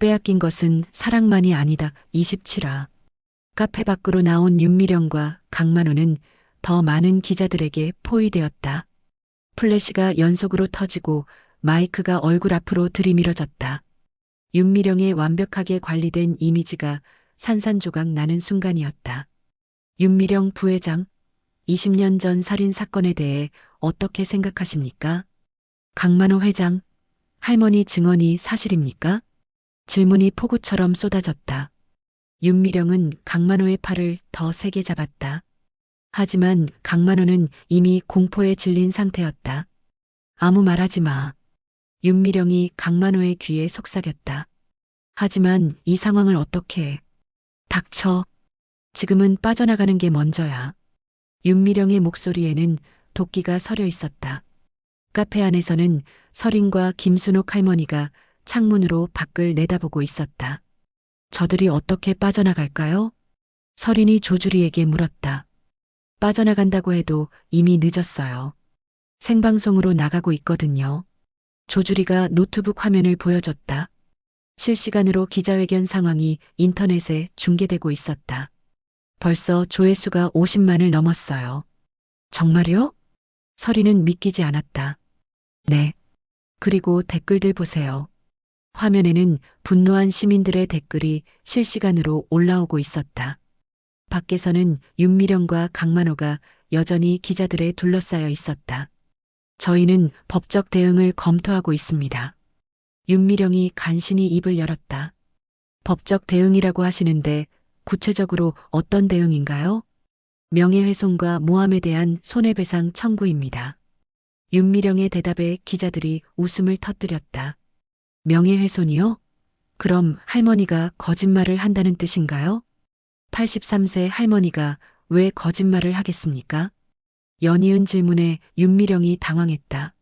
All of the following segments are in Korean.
빼앗긴 것은 사랑만이 아니다. 27화. 카페 밖으로 나온 윤미령과 강만호는 더 많은 기자들에게 포위되었다. 플래시가 연속으로 터지고 마이크가 얼굴 앞으로 들이밀어졌다. 윤미령의 완벽하게 관리된 이미지가 산산조각 나는 순간이었다. 윤미령 부회장, 20년 전 살인 사건에 대해 어떻게 생각하십니까? 강만호 회장, 할머니 증언이 사실입니까? 질문이 폭우처럼 쏟아졌다. 윤미령은 강만호의 팔을 더 세게 잡았다. 하지만 강만호는 이미 공포에 질린 상태였다. 아무 말하지 마. 윤미령이 강만호의 귀에 속삭였다. 하지만 이 상황을 어떻게 해? 닥쳐. 지금은 빠져나가는 게 먼저야. 윤미령의 목소리에는 도끼가 서려 있었다. 카페 안에서는 서린과 김순옥 할머니가 창문으로 밖을 내다보고 있었다. 저들이 어떻게 빠져나갈까요? 서린이 조주리에게 물었다. 빠져나간다고 해도 이미 늦었어요. 생방송으로 나가고 있거든요. 조주리가 노트북 화면을 보여줬다. 실시간으로 기자회견 상황이 인터넷에 중계되고 있었다. 벌써 조회수가 50만을 넘었어요. 정말요? 서린은 믿기지 않았다. 네. 그리고 댓글들 보세요. 화면에는 분노한 시민들의 댓글이 실시간으로 올라오고 있었다. 밖에서는 윤미령과 강만호가 여전히 기자들에 둘러싸여 있었다. 저희는 법적 대응을 검토하고 있습니다. 윤미령이 간신히 입을 열었다. 법적 대응이라고 하시는데 구체적으로 어떤 대응인가요? 명예훼손과 모함에 대한 손해배상 청구입니다. 윤미령의 대답에 기자들이 웃음을 터뜨렸다. 명예훼손이요? 그럼 할머니가 거짓말을 한다는 뜻인가요? 83세 할머니가 왜 거짓말을 하겠습니까? 연이은 질문에 윤미령이 당황했다.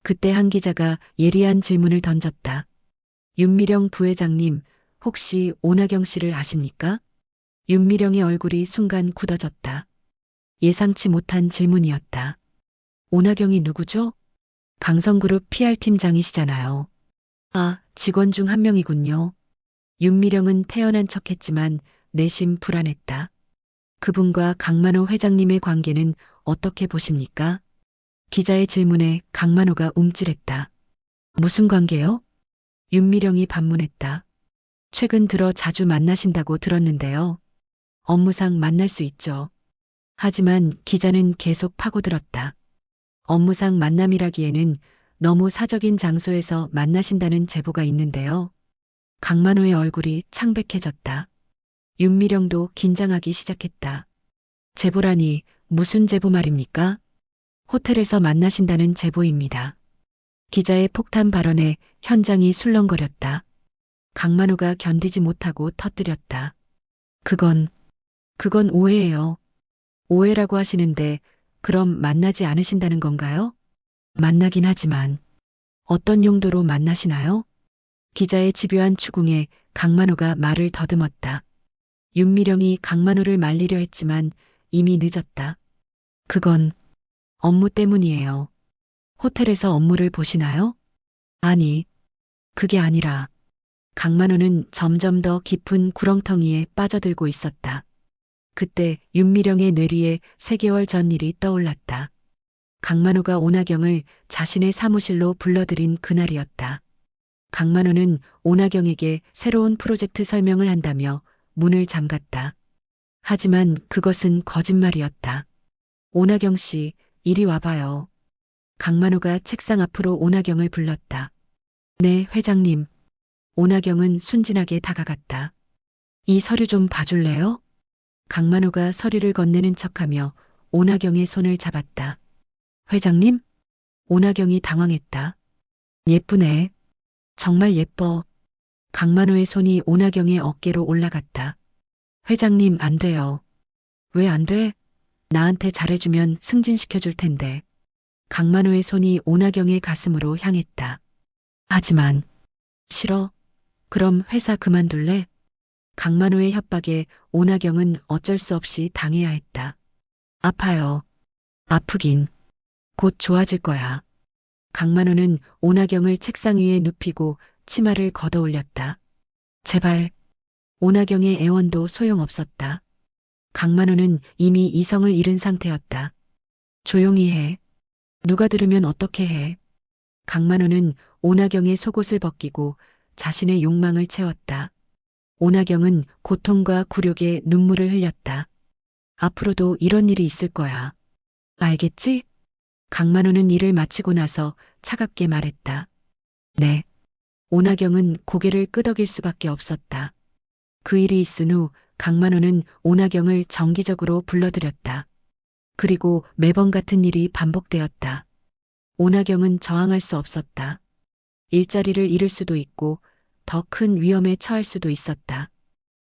그때 한 기자가 예리한 질문을 던졌다. 윤미령 부회장님, 혹시 오나경 씨를 아십니까? 윤미령의 얼굴이 순간 굳어졌다. 예상치 못한 질문이었다. 오나경이 누구죠? 강성그룹 PR팀장이시잖아요. 아, 직원 중 한 명이군요. 윤미령은 태연한 척했지만 내심 불안했다. 그분과 강만호 회장님의 관계는 어떻게 보십니까? 기자의 질문에 강만호가 움찔했다. 무슨 관계요? 윤미령이 반문했다. 최근 들어 자주 만나신다고 들었는데요. 업무상 만날 수 있죠. 하지만 기자는 계속 파고들었다. 업무상 만남이라기에는 너무 사적인 장소에서 만나신다는 제보가 있는데요. 강만호의 얼굴이 창백해졌다. 윤미령도 긴장하기 시작했다. 제보라니 무슨 제보 말입니까? 호텔에서 만나신다는 제보입니다. 기자의 폭탄 발언에 현장이 술렁거렸다. 강만호가 견디지 못하고 터뜨렸다. 그건 오해예요. 오해라고 하시는데 그럼 만나지 않으신다는 건가요? 만나긴 하지만 어떤 용도로 만나시나요? 기자의 집요한 추궁에 강만호가 말을 더듬었다. 윤미령이 강만호를 말리려 했지만 이미 늦었다. 그건 업무 때문이에요. 호텔에서 업무를 보시나요? 아니, 그게 아니라 강만호는 점점 더 깊은 구렁텅이에 빠져들고 있었다. 그때 윤미령의 뇌리에 3개월 전 일이 떠올랐다. 강만호가 오나경을 자신의 사무실로 불러들인 그날이었다. 강만호는 오나경에게 새로운 프로젝트 설명을 한다며 문을 잠갔다. 하지만 그것은 거짓말이었다. 오나경 씨, 이리 와봐요. 강만호가 책상 앞으로 오나경을 불렀다. 네, 회장님. 오나경은 순진하게 다가갔다. 이 서류 좀 봐줄래요? 강만호가 서류를 건네는 척하며 오나경의 손을 잡았다. 회장님? 오나경이 당황했다. 예쁘네. 정말 예뻐. 강만호의 손이 오나경의 어깨로 올라갔다. 회장님, 안 돼요. 왜 안 돼? 나한테 잘해주면 승진시켜줄 텐데. 강만호의 손이 오나경의 가슴으로 향했다. 하지만 싫어. 그럼 회사 그만둘래? 강만호의 협박에 오나경은 어쩔 수 없이 당해야 했다. 아파요. 아프긴. 곧 좋아질 거야. 강만호는 오나경을 책상 위에 눕히고 치마를 걷어 올렸다. 제발. 오나경의 애원도 소용없었다. 강만호는 이미 이성을 잃은 상태였다. 조용히 해. 누가 들으면 어떻게 해. 강만호는 오나경의 속옷을 벗기고 자신의 욕망을 채웠다. 오나경은 고통과 굴욕에 눈물을 흘렸다. 앞으로도 이런 일이 있을 거야. 알겠지? 강만호는 일을 마치고 나서 차갑게 말했다. 네. 오나경은 고개를 끄덕일 수밖에 없었다. 그 일이 있은 후 강만호는 오나경을 정기적으로 불러들였다. 그리고 매번 같은 일이 반복되었다. 오나경은 저항할 수 없었다. 일자리를 잃을 수도 있고 더 큰 위험에 처할 수도 있었다.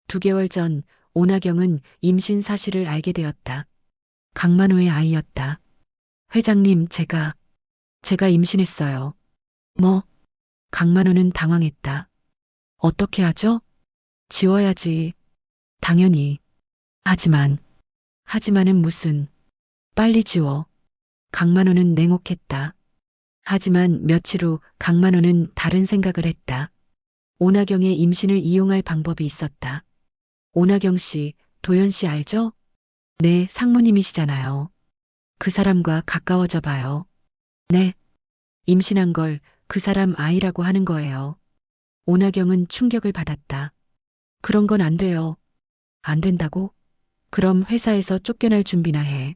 2개월 전 오나경은 임신 사실을 알게 되었다. 강만호의 아이였다. 회장님, 제가 임신했어요. 뭐? 강만호는 당황했다. 어떻게 하죠? 지워야지. 당연히. 하지만은 무슨. 빨리 지워. 강만호는 냉혹했다. 하지만 며칠 후 강만호는 다른 생각을 했다. 오나경의 임신을 이용할 방법이 있었다. 오나경 씨, 도연 씨 알죠? 네, 상무님이시잖아요. 그 사람과 가까워져 봐요. 네. 임신한 걸 그 사람 아이라고 하는 거예요. 오나경은 충격을 받았다. 그런 건 안 돼요. 안 된다고? 그럼 회사에서 쫓겨날 준비나 해.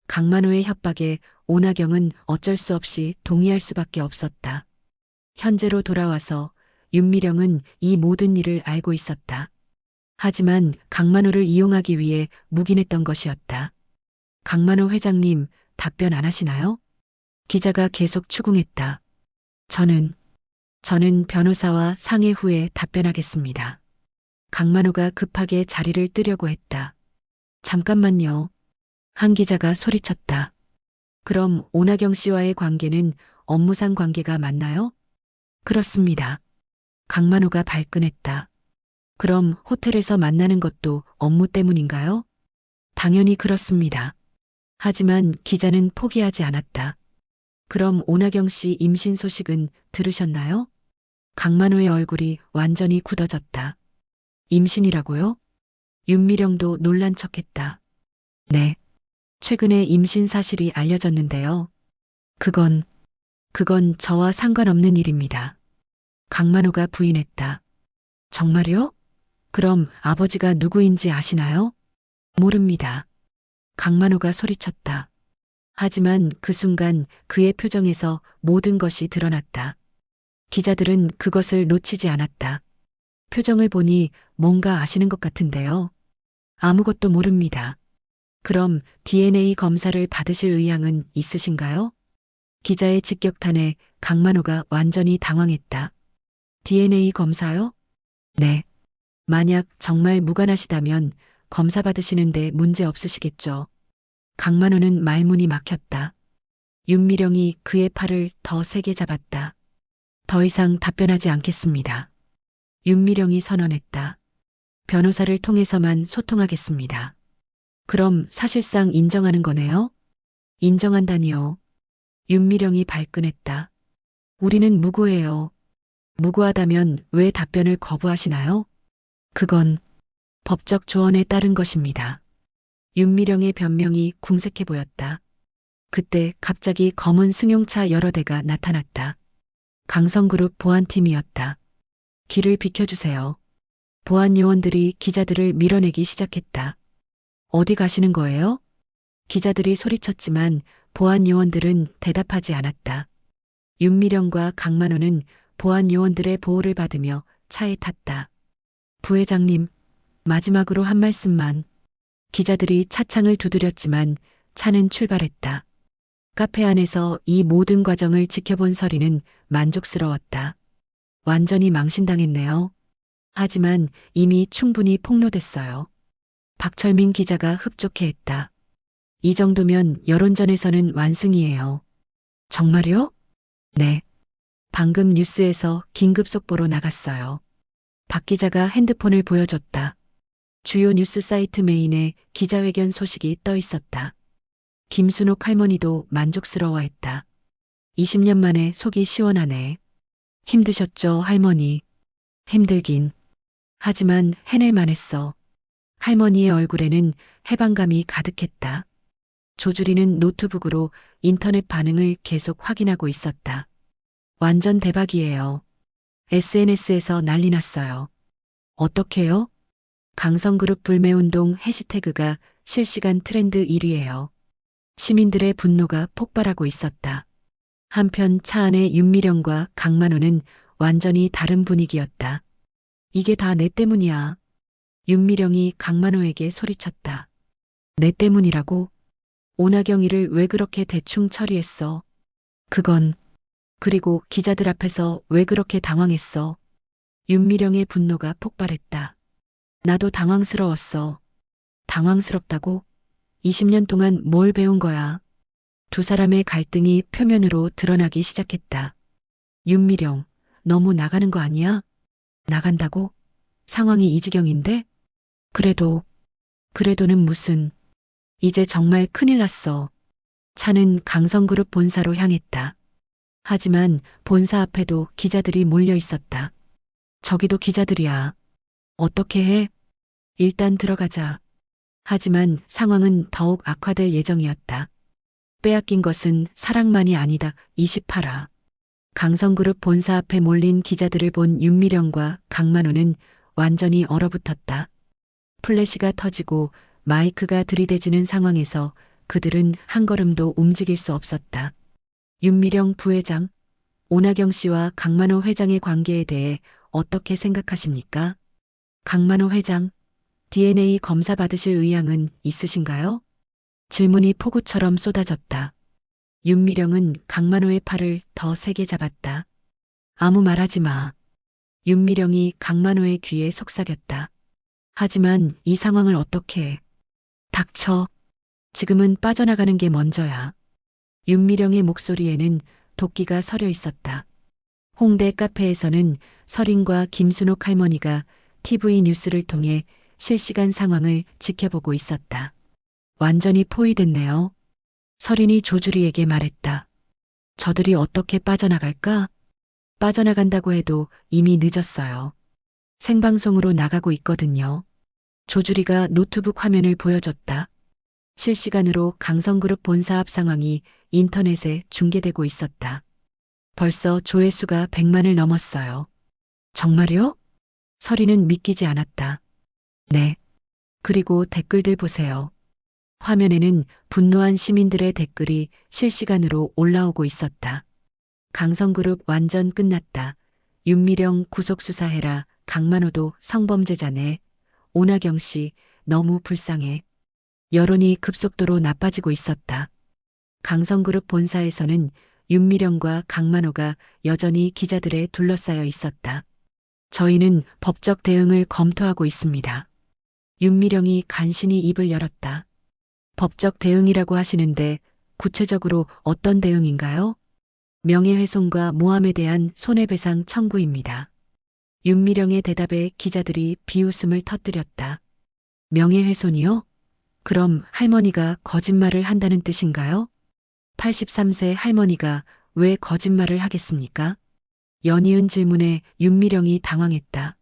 강만호의 협박에 오나경은 어쩔 수 없이 동의할 수밖에 없었다. 현재로 돌아와서 윤미령은 이 모든 일을 알고 있었다. 하지만 강만호를 이용하기 위해 묵인했던 것이었다. 강만호 회장님, 답변 안 하시나요? 기자가 계속 추궁했다. 저는 변호사와 상의 후에 답변하겠습니다. 강만호가 급하게 자리를 뜨려고 했다. 잠깐만요. 한 기자가 소리쳤다. 그럼 오나경 씨와의 관계는 업무상 관계가 맞나요? 그렇습니다. 강만호가 발끈했다. 그럼 호텔에서 만나는 것도 업무 때문인가요? 당연히 그렇습니다. 하지만 기자는 포기하지 않았다. 그럼 오나경 씨 임신 소식은 들으셨나요? 강만호의 얼굴이 완전히 굳어졌다. 임신이라고요? 윤미령도 놀란 척했다. 네. 최근에 임신 사실이 알려졌는데요. 그건 저와 상관없는 일입니다. 강만호가 부인했다. 정말요? 그럼 아버지가 누구인지 아시나요? 모릅니다. 강만호가 소리쳤다. 하지만 그 순간 그의 표정에서 모든 것이 드러났다. 기자들은 그것을 놓치지 않았다. 표정을 보니 뭔가 아시는 것 같은데요. 아무것도 모릅니다. 그럼 DNA 검사를 받으실 의향은 있으신가요? 기자의 직격탄에 강만호가 완전히 당황했다. DNA 검사요? 네. 만약 정말 무관하시다면 검사 받으시는데 문제 없으시겠죠. 강만호는 말문이 막혔다. 윤미령이 그의 팔을 더 세게 잡았다. 더 이상 답변하지 않겠습니다. 윤미령이 선언했다. 변호사를 통해서만 소통하겠습니다. 그럼 사실상 인정하는 거네요? 인정한다니요. 윤미령이 발끈했다. 우리는 무고해요. 무고하다면 왜 답변을 거부하시나요? 그건 법적 조언에 따른 것입니다. 윤미령의 변명이 궁색해 보였다. 그때 갑자기 검은 승용차 여러 대가 나타났다. 강성그룹 보안팀이었다. 길을 비켜주세요. 보안 요원들이 기자들을 밀어내기 시작했다. 어디 가시는 거예요? 기자들이 소리쳤지만 보안 요원들은 대답하지 않았다. 윤미령과 강만호는 보안 요원들의 보호를 받으며 차에 탔다. 부회장님, 마지막으로 한 말씀만. 기자들이 차창을 두드렸지만 차는 출발했다. 카페 안에서 이 모든 과정을 지켜본 서리는 만족스러웠다. 완전히 망신당했네요. 하지만 이미 충분히 폭로됐어요. 박철민 기자가 흡족해했다. 이 정도면 여론전에서는 완승이에요. 정말요? 네. 방금 뉴스에서 긴급 속보로 나갔어요. 박 기자가 핸드폰을 보여줬다. 주요 뉴스 사이트 메인에 기자회견 소식이 떠 있었다. 김순옥 할머니도 만족스러워했다. 20년 만에 속이 시원하네. 힘드셨죠, 할머니? 힘들긴. 하지만 해낼만 했어. 할머니의 얼굴에는 해방감이 가득했다. 조주리는 노트북으로 인터넷 반응을 계속 확인하고 있었다. 완전 대박이에요. SNS에서 난리 났어요. 어떻게요? 강성그룹 불매운동 해시태그가 실시간 트렌드 1위예요. 시민들의 분노가 폭발하고 있었다. 한편 차 안의 윤미령과 강만호는 완전히 다른 분위기였다. 이게 다 내 때문이야. 윤미령이 강만호에게 소리쳤다. 내 때문이라고? 오나경이를 왜 그렇게 대충 처리했어? 그건, 그리고 기자들 앞에서 왜 그렇게 당황했어? 윤미령의 분노가 폭발했다. 나도 당황스러웠어. 당황스럽다고? 20년 동안 뭘 배운 거야? 두 사람의 갈등이 표면으로 드러나기 시작했다. 윤미령, 너무 나가는 거 아니야? 나간다고? 상황이 이 지경인데? 그래도는 무슨, 이제 정말 큰일 났어. 차는 강성그룹 본사로 향했다. 하지만 본사 앞에도 기자들이 몰려 있었다. 저기도 기자들이야. 어떻게 해? 일단 들어가자. 하지만 상황은 더욱 악화될 예정이었다. 빼앗긴 것은 사랑만이 아니다. 28화. 강성그룹 본사 앞에 몰린 기자들을 본 윤미령과 강만호는 완전히 얼어붙었다. 플래시가 터지고 마이크가 들이대지는 상황에서 그들은 한 걸음도 움직일 수 없었다. 윤미령 부회장, 오나경 씨와 강만호 회장의 관계에 대해 어떻게 생각하십니까? 강만호 회장, DNA 검사 받으실 의향은 있으신가요? 질문이 폭우처럼 쏟아졌다. 윤미령은 강만호의 팔을 더 세게 잡았다. 아무 말하지 마. 윤미령이 강만호의 귀에 속삭였다. 하지만 이 상황을 어떻게 해? 닥쳐. 지금은 빠져나가는 게 먼저야. 윤미령의 목소리에는 도끼가 서려 있었다. 홍대 카페에서는 설인과 김순옥 할머니가 TV 뉴스를 통해 실시간 상황을 지켜보고 있었다. 완전히 포위됐네요. 설인이 조주리에게 말했다. 저들이 어떻게 빠져나갈까? 빠져나간다고 해도 이미 늦었어요. 생방송으로 나가고 있거든요. 조주리가 노트북 화면을 보여줬다. 실시간으로 강성그룹 본사 앞 상황이 인터넷에 중계되고 있었다. 벌써 조회수가 100만을 넘었어요. 정말요? 설이는 믿기지 않았다. 네. 그리고 댓글들 보세요. 화면에는 분노한 시민들의 댓글이 실시간으로 올라오고 있었다. 강성그룹 완전 끝났다. 윤미령 구속수사해라. 강만호도 성범죄자네. 오나경 씨 너무 불쌍해. 여론이 급속도로 나빠지고 있었다. 강성그룹 본사에서는 윤미령과 강만호가 여전히 기자들에 둘러싸여 있었다. 저희는 법적 대응을 검토하고 있습니다. 윤미령이 간신히 입을 열었다. 법적 대응이라고 하시는데 구체적으로 어떤 대응인가요? 명예훼손과 모함에 대한 손해배상 청구입니다. 윤미령의 대답에 기자들이 비웃음을 터뜨렸다. 명예훼손이요? 그럼 할머니가 거짓말을 한다는 뜻인가요? 83세 할머니가 왜 거짓말을 하겠습니까? 연이은 질문에 윤미령이 당황했다.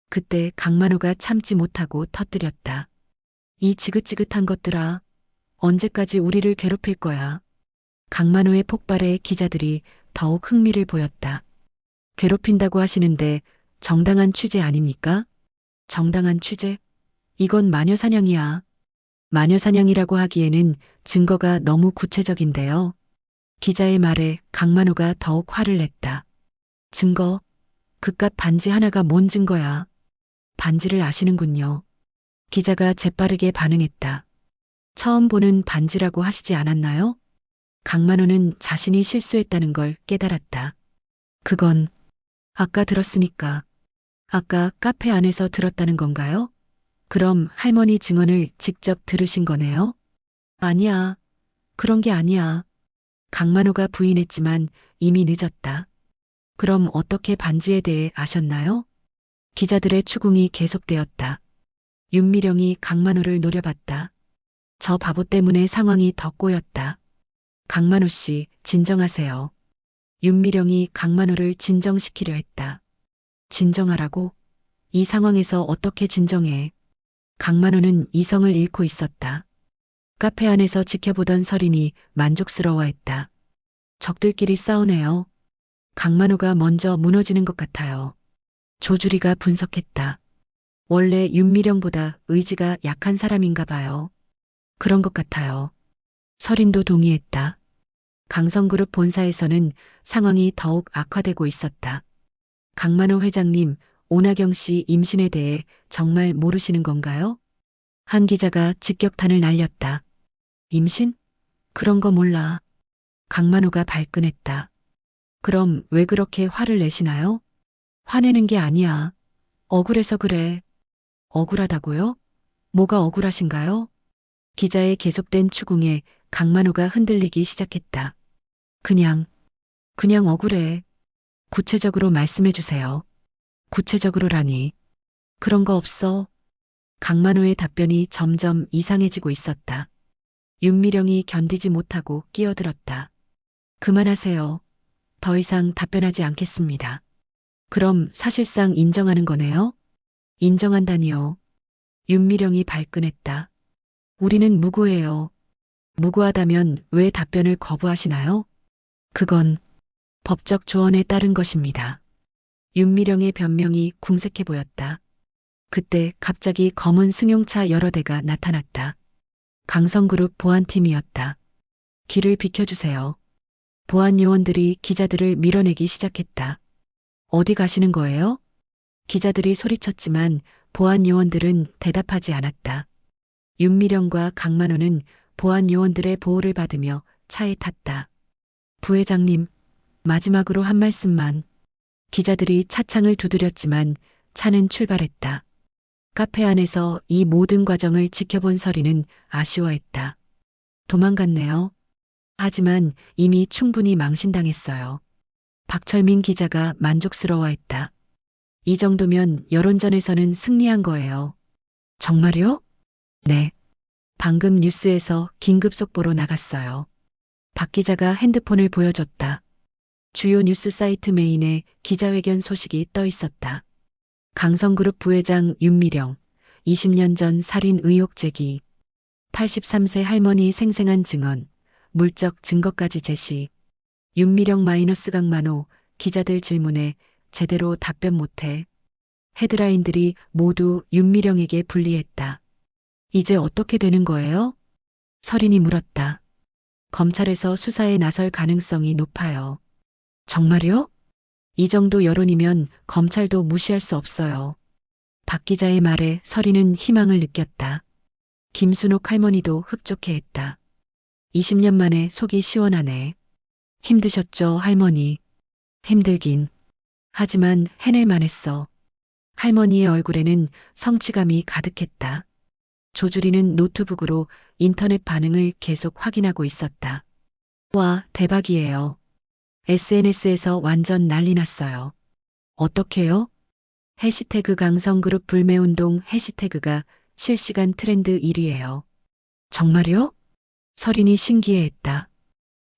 그때 강만호가 참지 못하고 터뜨렸다. 이 지긋지긋한 것들아, 언제까지 우리를 괴롭힐 거야? 강만호의 폭발에 기자들이 더욱 흥미를 보였다. 괴롭힌다고 하시는데 정당한 취재 아닙니까? 정당한 취재? 이건 마녀사냥이야. 마녀사냥이라고 하기에는 증거가 너무 구체적인데요. 기자의 말에 강만호가 더욱 화를 냈다. 증거? 그깟 반지 하나가 뭔 증거야? 반지를 아시는군요. 기자가 재빠르게 반응했다. 처음 보는 반지라고 하시지 않았나요? 강만호는 자신이 실수했다는 걸 깨달았다. 그건 아까 들었으니까. 아까 카페 안에서 들었다는 건가요? 그럼 할머니 증언을 직접 들으신 거네요? 아니야. 그런 게 아니야. 강만호가 부인했지만 이미 늦었다. 그럼 어떻게 반지에 대해 아셨나요? 기자들의 추궁이 계속되었다. 윤미령이 강만호를 노려봤다. 저 바보 때문에 상황이 더 꼬였다. 강만호 씨, 진정하세요. 윤미령이 강만호를 진정시키려 했다. 진정하라고? 이 상황에서 어떻게 진정해? 강만호는 이성을 잃고 있었다. 카페 안에서 지켜보던 설인이 만족스러워했다. 적들끼리 싸우네요. 강만호가 먼저 무너지는 것 같아요. 조주리가 분석했다. 원래 윤미령보다 의지가 약한 사람인가 봐요. 그런 것 같아요. 설인도 동의했다. 강성그룹 본사에서는 상황이 더욱 악화되고 있었다. 강만호 회장님, 오나경 씨 임신에 대해 정말 모르시는 건가요? 한 기자가 직격탄을 날렸다. 임신? 그런 거 몰라. 강만호가 발끈했다. 그럼 왜 그렇게 화를 내시나요? 화내는 게 아니야. 억울해서 그래. 억울하다고요? 뭐가 억울하신가요? 기자의 계속된 추궁에 강만호가 흔들리기 시작했다. 그냥 억울해. 구체적으로 말씀해 주세요. 구체적으로라니. 그런 거 없어. 강만호의 답변이 점점 이상해지고 있었다. 윤미령이 견디지 못하고 끼어들었다. 그만하세요. 더 이상 답변하지 않겠습니다. 그럼 사실상 인정하는 거네요? 인정한다니요. 윤미령이 발끈했다. 우리는 무고해요. 무고하다면 왜 답변을 거부하시나요? 그건 법적 조언에 따른 것입니다. 윤미령의 변명이 궁색해 보였다. 그때 갑자기 검은 승용차 여러 대가 나타났다. 강성그룹 보안팀이었다. 길을 비켜주세요. 보안 요원들이 기자들을 밀어내기 시작했다. 어디 가시는 거예요? 기자들이 소리쳤지만 보안 요원들은 대답하지 않았다. 윤미령과 강만호는 보안 요원들의 보호를 받으며 차에 탔다. 부회장님, 마지막으로 한 말씀만. 기자들이 차창을 두드렸지만 차는 출발했다. 카페 안에서 이 모든 과정을 지켜본 설이는 아쉬워했다. 도망갔네요. 하지만 이미 충분히 망신당했어요. 박철민 기자가 만족스러워했다. 이 정도면 여론전에서는 승리한 거예요. 정말요? 네. 방금 뉴스에서 긴급 속보로 나갔어요. 박 기자가 핸드폰을 보여줬다. 주요 뉴스 사이트 메인에 기자회견 소식이 떠 있었다. 강성그룹 부회장 윤미령, 20년 전 살인 의혹 제기, 83세 할머니 생생한 증언, 물적 증거까지 제시, 윤미령 마이너스 강만호, 기자들 질문에 제대로 답변 못해. 헤드라인들이 모두 윤미령에게 불리했다. 이제 어떻게 되는 거예요? 설인이 물었다. 검찰에서 수사에 나설 가능성이 높아요. 정말요? 이 정도 여론이면 검찰도 무시할 수 없어요. 박 기자의 말에 설이는 희망을 느꼈다. 김순옥 할머니도 흡족해했다. 20년 만에 속이 시원하네. 힘드셨죠, 할머니? 힘들긴. 하지만 해낼 만했어. 할머니의 얼굴에는 성취감이 가득했다. 조주리는 노트북으로 인터넷 반응을 계속 확인하고 있었다. 와, 대박이에요. SNS에서 완전 난리 났어요. 어떻게요? 해시태그 강성그룹 불매운동 해시태그가 실시간 트렌드 1위예요. 정말요? 설인이 신기해했다.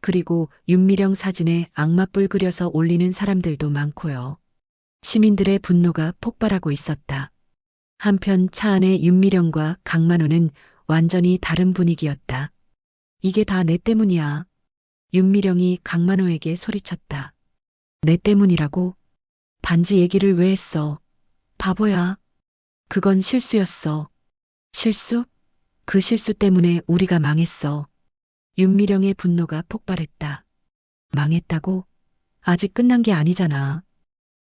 그리고 윤미령 사진에 악마뿔 그려서 올리는 사람들도 많고요. 시민들의 분노가 폭발하고 있었다. 한편 차 안의 윤미령과 강만호는 완전히 다른 분위기였다. 이게 다 내 때문이야. 윤미령이 강만호에게 소리쳤다. 내 때문이라고? 반지 얘기를 왜 했어? 바보야. 그건 실수였어. 실수? 그 실수 때문에 우리가 망했어. 윤미령의 분노가 폭발했다. 망했다고? 아직 끝난 게 아니잖아.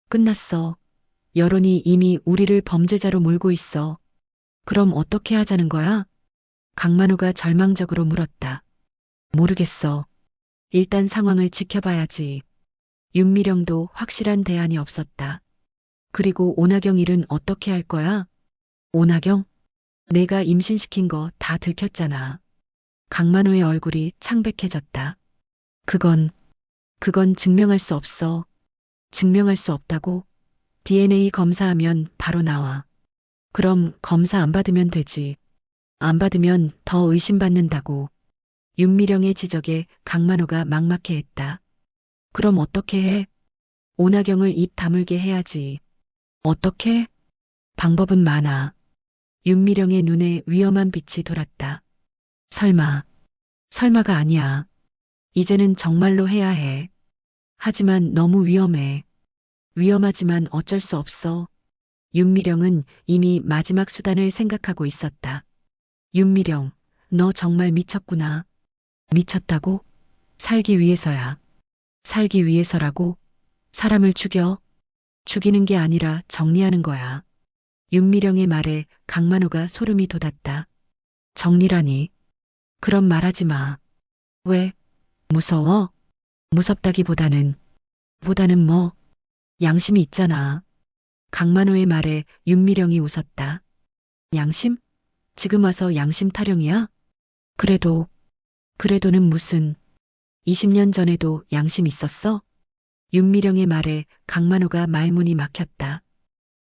끝났어. 여론이 이미 우리를 범죄자로 몰고 있어. 그럼 어떻게 하자는 거야? 강만호가 절망적으로 물었다. 모르겠어. 일단 상황을 지켜봐야지. 윤미령도 확실한 대안이 없었다. 그리고 오나경 일은 어떻게 할 거야? 오나경? 내가 임신시킨 거 다 들켰잖아. 강만호의 얼굴이 창백해졌다. 그건 증명할 수 없어. 증명할 수 없다고? DNA 검사하면 바로 나와. 그럼 검사 안 받으면 되지. 안 받으면 더 의심받는다고. 윤미령의 지적에 강만호가 막막해했다. 그럼 어떻게 해? 오나경을 입 다물게 해야지. 어떻게? 방법은 많아. 윤미령의 눈에 위험한 빛이 돌았다. 설마, 설마가 아니야. 이제는 정말로 해야 해. 하지만 너무 위험해. 위험하지만 어쩔 수 없어. 윤미령은 이미 마지막 수단을 생각하고 있었다. 윤미령, 너 정말 미쳤구나. 미쳤다고? 살기 위해서야. 살기 위해서라고? 사람을 죽여? 죽이는 게 아니라 정리하는 거야. 윤미령의 말에 강만호가 소름이 돋았다. 정리라니. 그런 말하지 마. 왜? 무서워? 보다는 뭐, 양심이 있잖아. 강만호의 말에 윤미령이 웃었다. 양심? 지금 와서 양심 타령이야? 그래도, 그래도는 무슨, 20년 전에도 양심 있었어? 윤미령의 말에 강만호가 말문이 막혔다.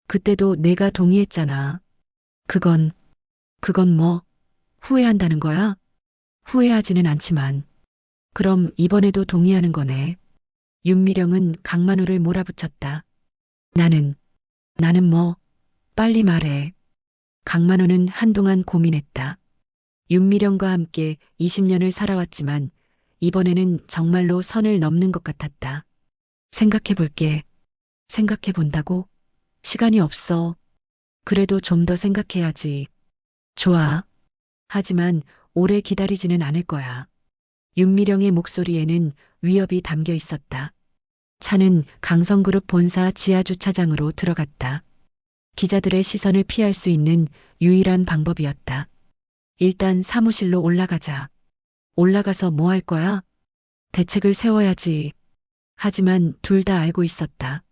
그때도 내가 동의했잖아. 그건, 그건 뭐, 후회한다는 거야? 후회하지는 않지만. 그럼 이번에도 동의하는 거네. 윤미령은 강만호를 몰아붙였다. 나는 뭐, 빨리 말해. 강만호는 한동안 고민했다. 윤미령과 함께 20년을 살아왔지만 이번에는 정말로 선을 넘는 것 같았다. 생각해 볼게. 생각해 본다고? 시간이 없어. 그래도 좀 더 생각해야지. 좋아. 하지만 오래 기다리지는 않을 거야. 윤미령의 목소리에는 위협이 담겨 있었다. 차는 강성그룹 본사 지하주차장으로 들어갔다. 기자들의 시선을 피할 수 있는 유일한 방법이었다. 일단 사무실로 올라가자. 올라가서 뭐 할 거야? 대책을 세워야지. 하지만 둘 다 알고 있었다.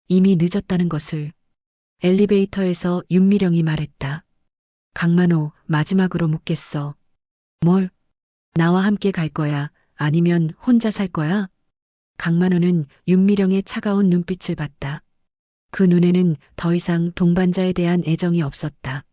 이미 늦었다는 것을. 엘리베이터에서 윤미령이 말했다. 강만호, 마지막으로 묻겠어. 뭘? 나와 함께 갈 거야? 아니면 혼자 살 거야? 강만호는 윤미령의 차가운 눈빛을 봤다. 그 눈에는 더 이상 동반자에 대한 애정이 없었다.